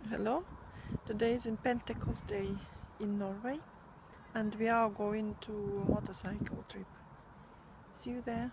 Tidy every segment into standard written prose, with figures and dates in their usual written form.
Hello, today is in Pentecost day in Norway and we are going to a motorcycle trip. See you there.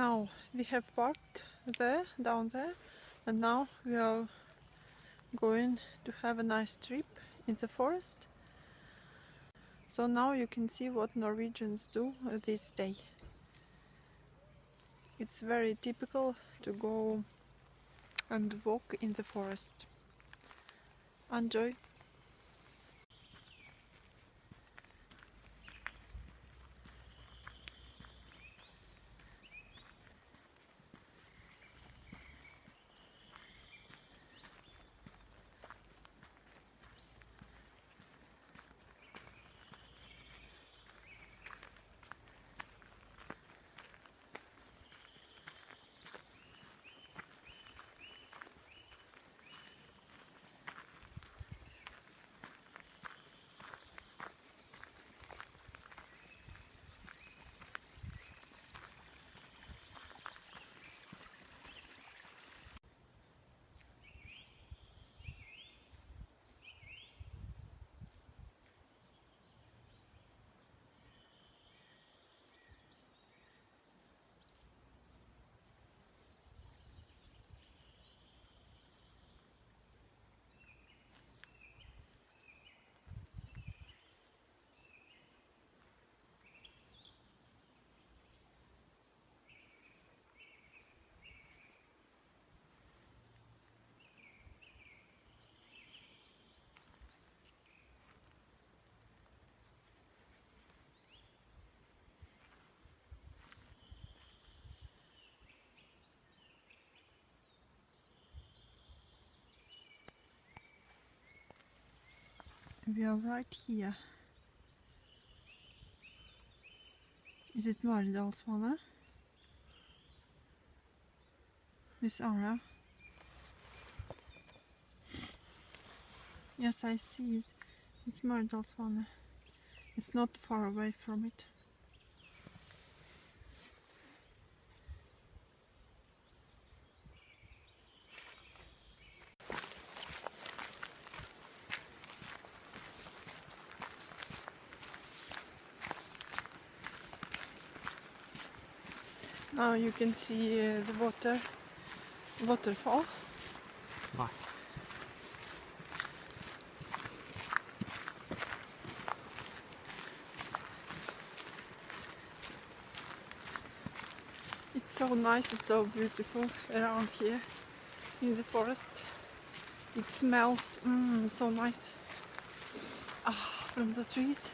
Now we have parked there, down there, and now we are going to have a nice trip in the forest. So now you can see what Norwegians do this day. It's very typical to go and walk in the forest. Enjoy! We are right here. Is it Maridalsvannet? This area? Yes, I see it. It's Maridalsvannet. It's not far away from it. Now you can see the waterfall. Wow. It's so nice, it's so beautiful around here in the forest. It smells so nice from the trees.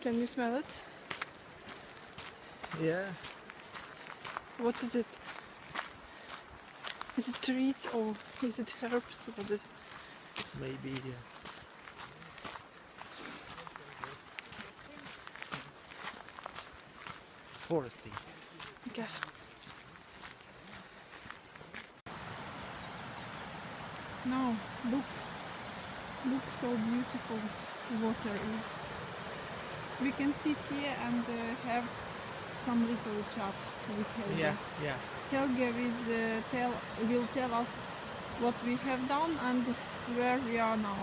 Can you smell it? Yeah. What is it? Is it trees or is it herbs? What is it? Maybe, yeah. Foresty. Okay. Now, look so beautiful the water is. We can sit here and have some little chat with Helge. Yeah. Helge will tell us what we have done and where we are now.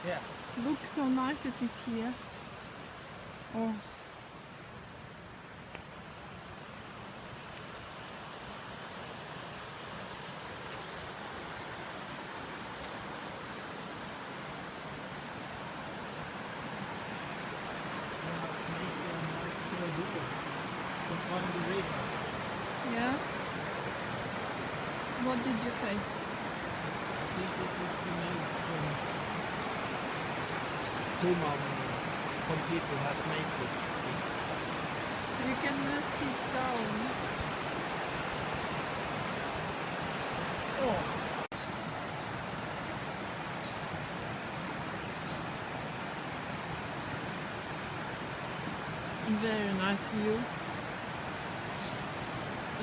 Yeah. Look so nice it is here. Oh. On the river. Yeah? What did you say? I think it was made from some people have made this. You can sit down. Oh. Very nice view.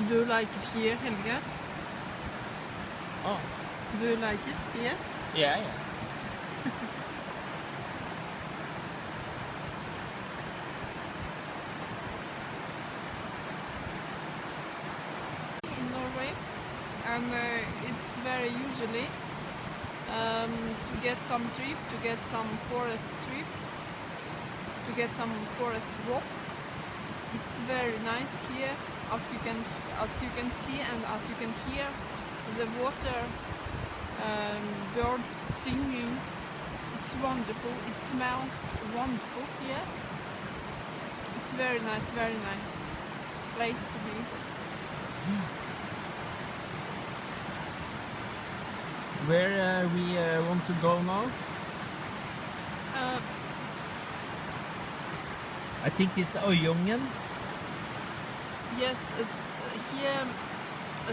Do you like it here, Helge? Oh. Do you like it here? Yeah. In Norway, and it's very usually to get some trip, to get some forest trip, to get some forest walk. It's very nice here, as you can see and as you can hear the water, birds singing. It's wonderful. It smells wonderful here. It's very nice place to be. Where we want to go now? I think it's Øyungen. Yes, here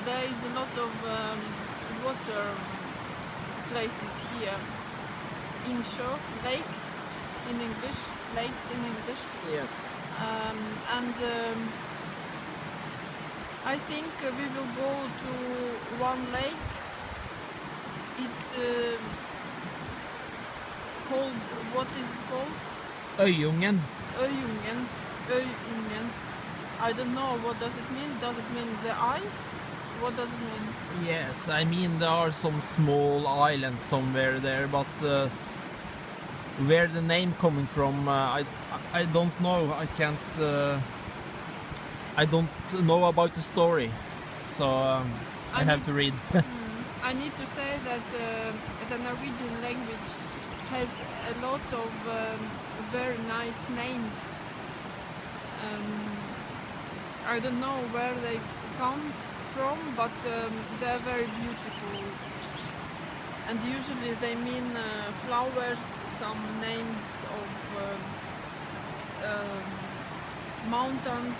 there is a lot of water places here. Inshore, lakes in English, Yes. and I think we will go to one lake. Called, what is it called? Øyungen. Øyungen. I don't know, what does it mean? Does it mean the eye? What does it mean? Yes, I mean there are some small islands somewhere there, but where the name coming from, I don't know. I can't. I don't know about the story, so I have to read. I need to say that the Norwegian language has a lot of very nice names. I don't know where they come from, but they're very beautiful. And usually they mean flowers, some names of mountains.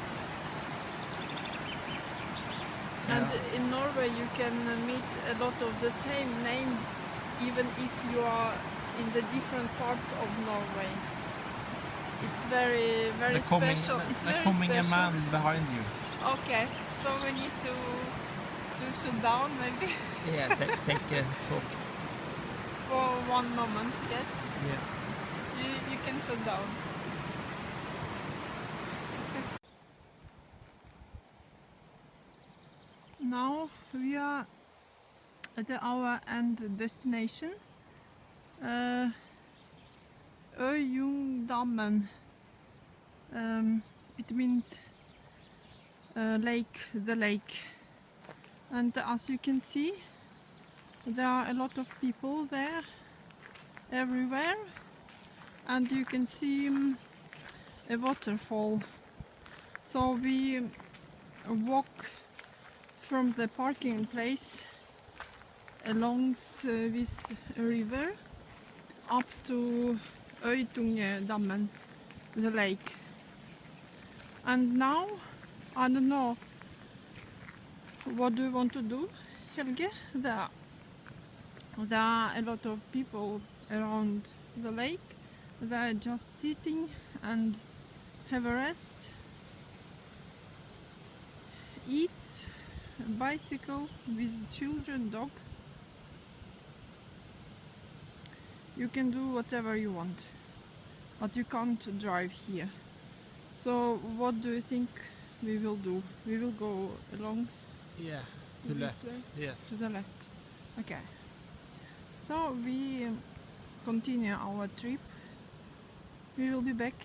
Yeah. And in Norway you can meet a lot of the same names, even if you are in the different parts of Norway. It's very special. It's very coming special. a man behind you. Okay, so we need to shut down maybe Yeah, take a talk. for one moment. Yes, Yeah. you can shut down. Now we are at our end destination, Øyungdammen. It means lake, the lake. And as you can see, there are a lot of people there, everywhere, and you can see a waterfall. So we walk from the parking place along this river up to Øyungdammen, the lake. And now, I don't know, what do you want to do, Helge? There are a lot of people around the lake. They are just sitting and have a rest, eat, bicycle with children, dogs. You can do whatever you want, but you can't drive here. So what do you think we will do? We will go along Yeah, to this left. way? Yes. To the left. Okay. So we continue our trip. We will be back.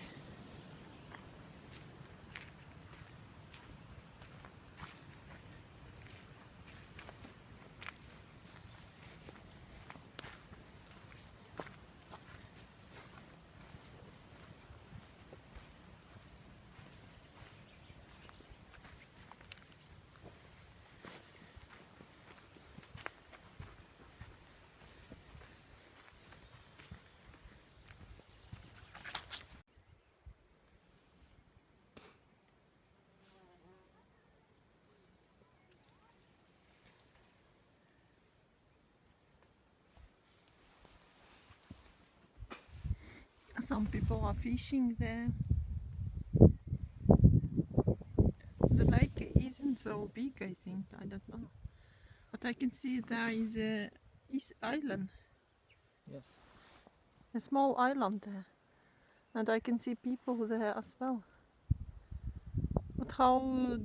Some people are fishing there. The lake isn't so big, I think. I don't know. But I can see there is a island, Yes. a small island there. And I can see people there as well. But how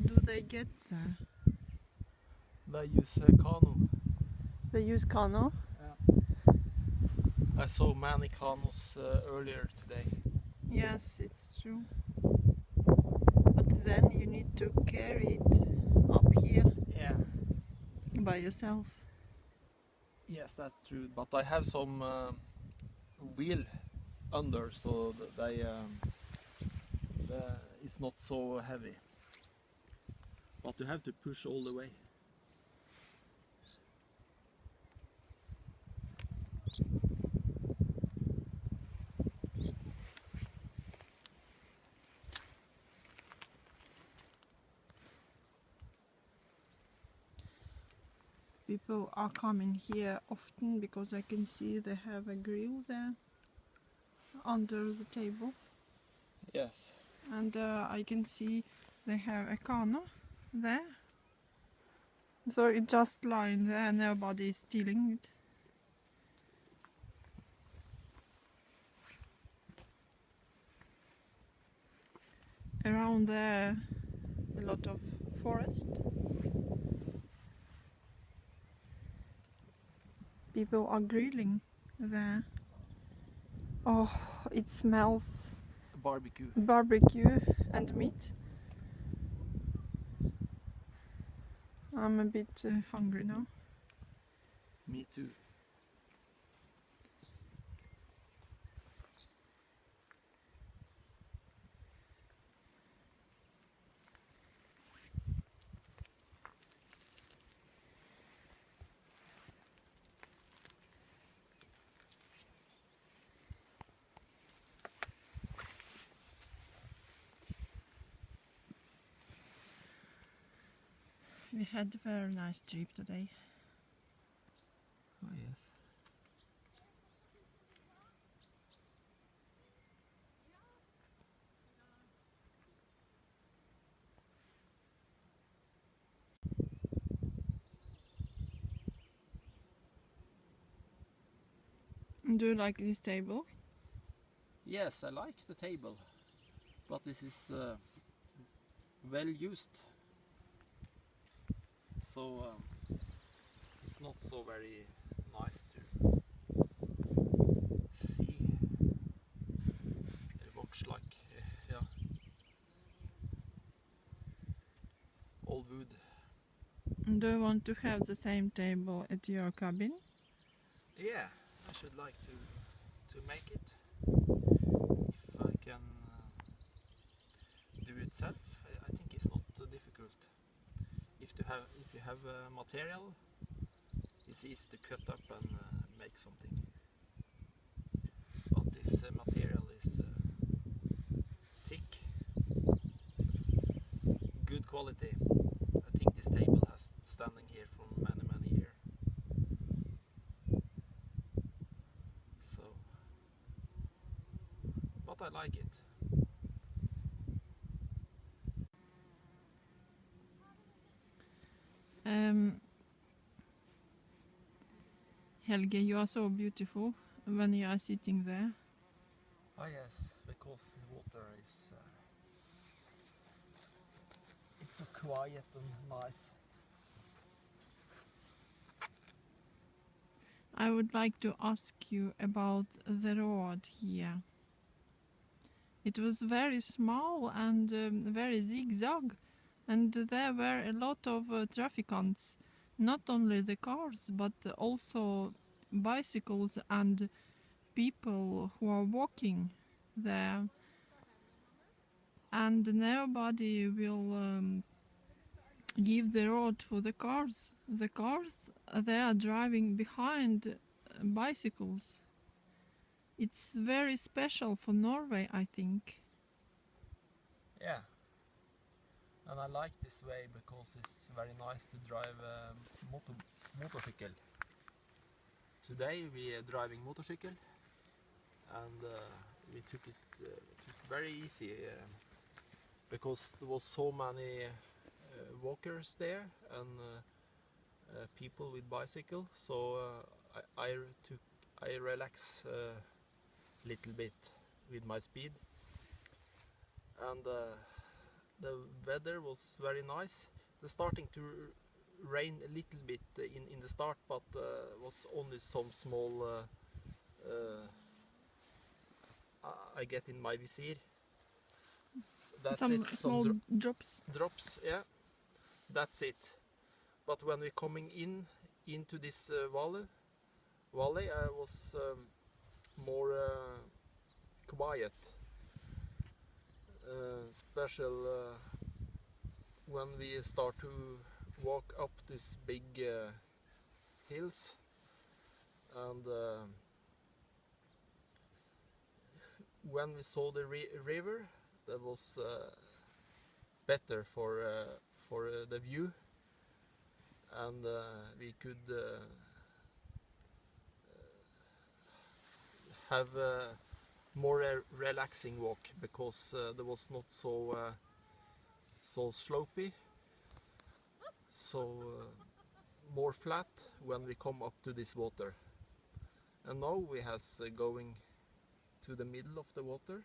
do they get there? They use a canoe. They use canoe? I saw many canoes earlier today. Yes, it's true. then you need to carry it up here Yeah. by yourself. Yes, that's true. But I have some wheel under, so it's not so heavy. But you have to push all the way. People are coming here often because I can see they have a grill there under the table, Yes. and I can see they have a canoe there. So it just lying there and nobody is stealing it. Around there a lot of forest. People are grilling there. Oh, it smells barbecue and meat. I'm a bit hungry now. Me too. We had a very nice trip today. Oh yes. Do you like this table? Yes, I like the table, but this is well used, so it's not so very nice to see. It looks like yeah, old wood. Do you want to have the same table at your cabin? Yeah, I should like to make it if I can do it self. I think it's not difficult. If you have material, it's easy to cut up and make something. But this material is thick, good quality. I think this table has standing here for many years. So, but I like it. Helge, you are so beautiful when you are sitting there. Oh yes, because the water is it's so quiet and nice. I would like to ask you about the road here. It was very small and very zigzag, and there were a lot of trafficants, not only the cars but also bicycles and people who are walking there, and nobody will give the road for the cars. The cars, they are driving behind bicycles. It's very special for Norway, I think. Yeah, and I like this way because it's very nice to drive motorcycle. Today we are driving motorcycle, and we took it very easy because there was so many walkers there and people with bicycle. So I relax a little bit with my speed, and the weather was very nice. It's starting to rain a little bit in the start, but was only some small I get in my visor. That's some it. small drops. Drops, yeah. That's it. But when we're coming into this valley, I was more quiet. Special when we start to walk up these big hills, and when we saw the river, that was better for the view, and we could have a more relaxing walk, because there was not so slopey, so more flat when we come up to this water. And now we has going to the middle of the water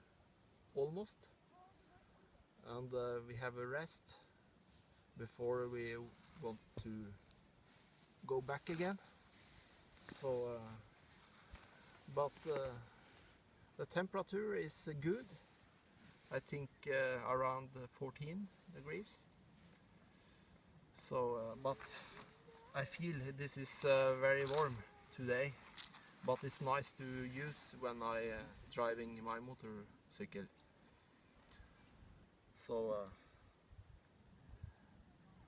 almost, and we have a rest before we want to go back again. So but the temperature is good. I think around 14 degrees. So but I feel this is very warm today, but it's nice to use when I driving my motorcycle. So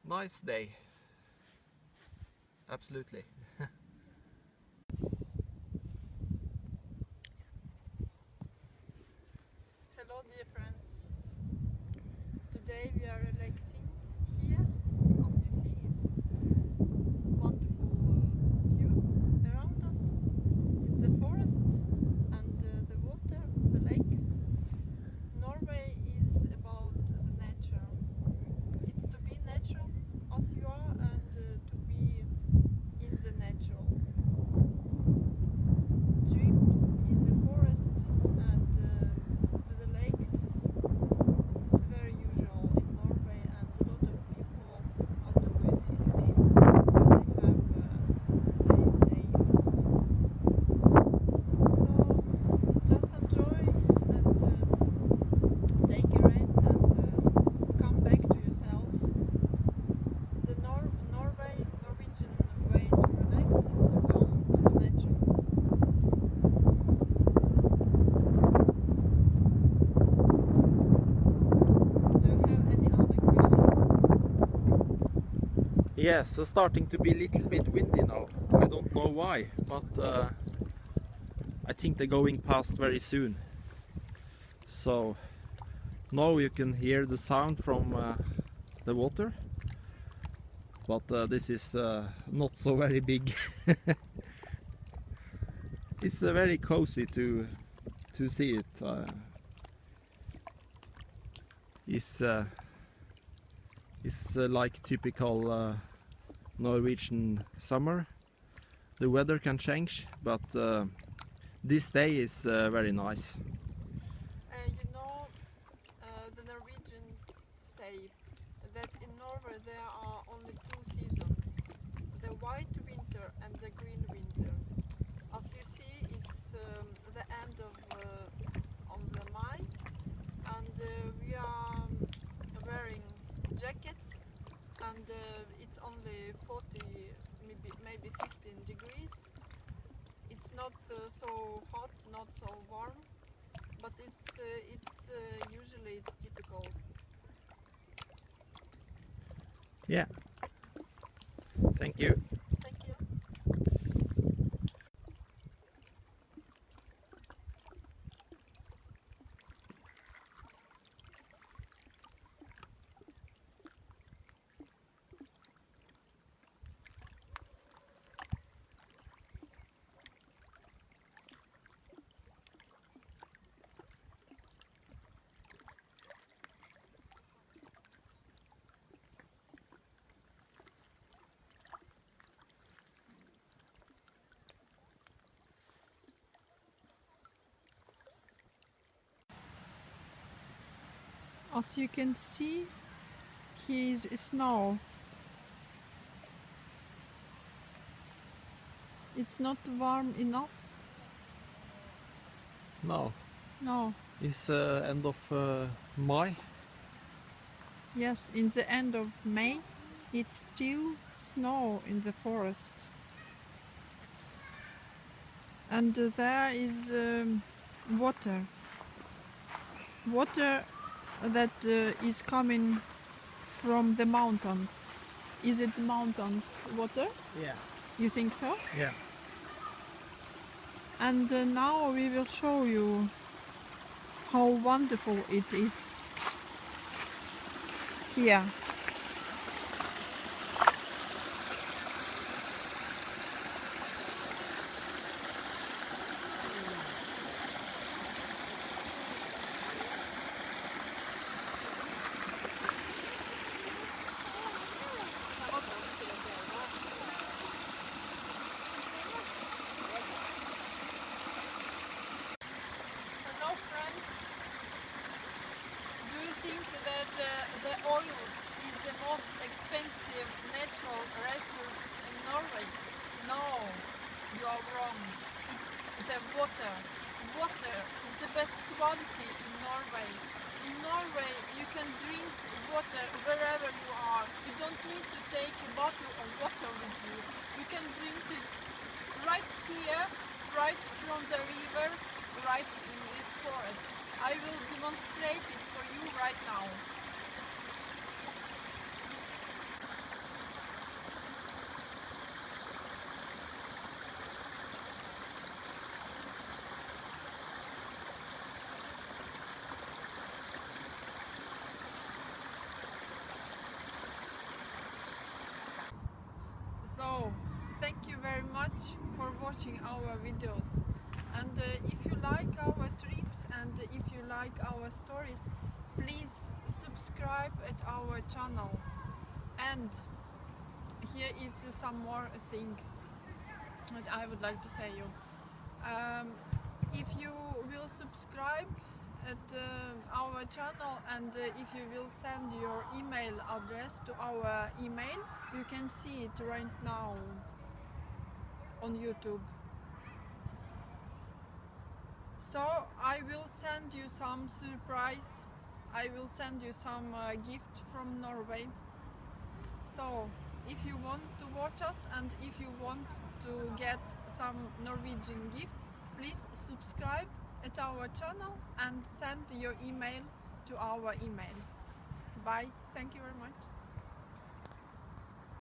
nice day, absolutely. Hello dear friends. Today we are relaxing here. As you see, it's wonderful view around us. It's the forest and the water, the lake. Norway is about the nature. It's to be natural as you are, and to be in the natural. Trips in the forest and to the lakes, it's very usual in Norway, and a lot of people are doing this when they have their day off. So just enjoy and take a rest and come back to yourself. The Norwegian way to relax is to come to the nature. Do you have any other questions? Yes, it's starting to be a little bit windy now. I don't know why, but I think they're going past very soon. So now you can hear the sound from the water, but this is not so very big. It's very cozy to see it. It's like typical Norwegian summer. The weather can change, but this day is very nice. You know, the Norwegians say that in Norway there are only two seasons, the white winter and the green winter. As you see, it's the end of on the May, and we are wearing jackets, and it's only 40, maybe 15 degrees. It's not so hot, not so warm, but it's usually it's typical. Yeah. Thank you. Thank you. As you can see, here is snow. It's not warm enough. No, No. it's end of May, Yes, in the end of May, it's still snow in the forest. And there is water. Water that is coming from the mountains. Is it mountains water? Yeah. You think so? Yeah. And now we will show you how wonderful it is here. Hello friends, do you think that the oil is the most expensive natural resource in Norway? No, you are wrong. It's the water. Water is the best quality in Norway. In Norway you can drink water wherever you are. You don't need to take a bottle of water with you. You can drink it right here, right from the river, right in this forest. I will demonstrate it for you right now. So, thank you very much for watching our videos. And if you like our trips and if you like our stories, please subscribe at our channel. And here is some more things that I would like to say you. If you will subscribe at our channel and if you will send your email address to our email, you can see it right now on YouTube. So I will send you some surprise. I will send you some gift from Norway. So if you want to watch us and if you want to get some Norwegian gift, please subscribe at our channel and send your email to our email. Bye. Thank you very much.